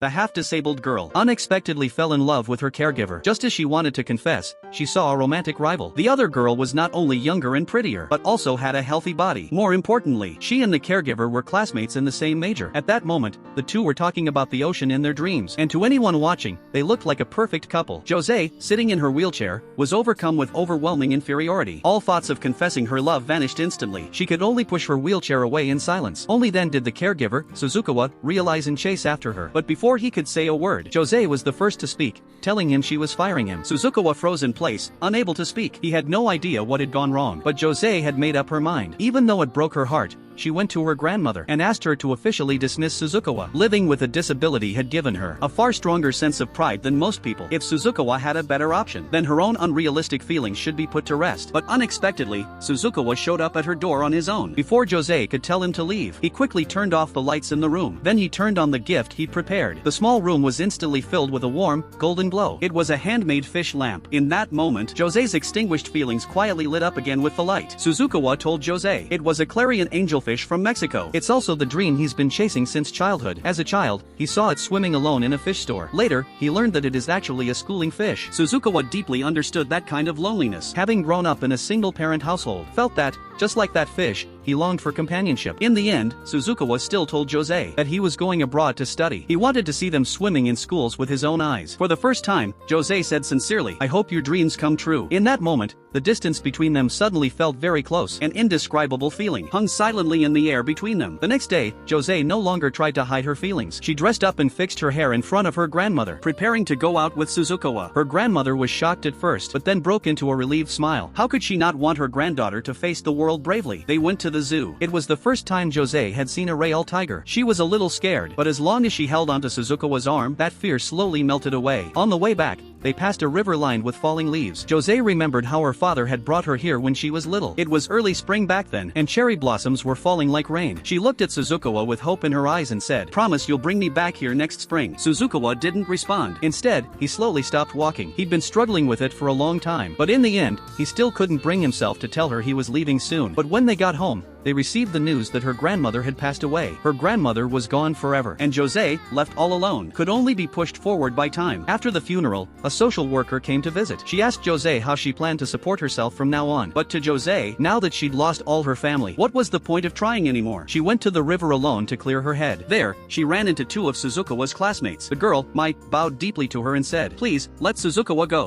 the half-disabled girl, unexpectedly fell in love with her caregiver. Just as she wanted to confess, she saw a romantic rival. The other girl was not only younger and prettier, but also had a healthy body. More importantly, she and the caregiver were classmates in the same major. At that moment, the two were talking about the ocean in their dreams, and to anyone watching, they looked like a perfect couple. Jose, sitting in her wheelchair, was overcome with overwhelming inferiority. All thoughts of confessing her love vanished instantly. She could only push her wheelchair away in silence. Only then did the caregiver, Suzukawa, realize and chase after her. But before he could say a word, Jose was the first to speak, telling him she was firing him. Suzukawa froze in place, unable to speak. He had no idea what had gone wrong, but Jose had made up her mind. Even though it broke her heart, she went to her grandmother and asked her to officially dismiss Suzukawa. Living with a disability had given her a far stronger sense of pride than most people. If Suzukawa had a better option, then her own unrealistic feelings should be put to rest. But unexpectedly, Suzukawa showed up at her door on his own. Before Jose could tell him to leave, he quickly turned off the lights in the room. Then he turned on the gift he'd prepared. The small room was instantly filled with a warm, golden glow. It was a handmade fish lamp. In that moment, Jose's extinguished feelings quietly lit up again with the light. Suzukawa told Jose it was a clarion angelfish from Mexico. It's also the dream he's been chasing since childhood. As a child, he saw it swimming alone in a fish store. Later, he learned that it is actually a schooling fish. Suzukawa deeply understood that kind of loneliness. Having grown up in a single-parent household, felt that, just like that fish, he longed for companionship. In the end, Suzukawa still told Jose that he was going abroad to study. He wanted to see them swimming in schools with his own eyes. For the first time, Jose said sincerely, "I hope your dreams come true." In that moment, the distance between them suddenly felt very close. An indescribable feeling hung silently in the air between them. The next day, Jose no longer tried to hide her feelings. She dressed up and fixed her hair in front of her grandmother, preparing to go out with Suzukawa. Her grandmother was shocked at first, but then broke into a relieved smile. How could she not want her granddaughter to face the world bravely? They went to the zoo. It was the first time Jose had seen a real tiger. She was a little scared, but as long as she held onto Suzukawa's arm, that fear slowly melted away. On the way back, they passed a river lined with falling leaves. Jose remembered how her father had brought her here when she was little. It was early spring back then, and cherry blossoms were falling like rain. She looked at Suzukawa with hope in her eyes and said, "Promise you'll bring me back here next spring." Suzukawa didn't respond. Instead, he slowly stopped walking. He'd been struggling with it for a long time, but in the end, he still couldn't bring himself to tell her he was leaving soon. But when they got home, they received the news that her grandmother had passed away. Her grandmother was gone forever, and Jose, left all alone, could only be pushed forward by time. After the funeral, a social worker came to visit. She asked Jose how she planned to support herself from now on. But to Jose, now that she'd lost all her family, what was the point of trying anymore? She went to the river alone to clear her head. There, she ran into two of Suzukawa's classmates. The girl, Mai, bowed deeply to her and said, "Please, let Suzukawa go."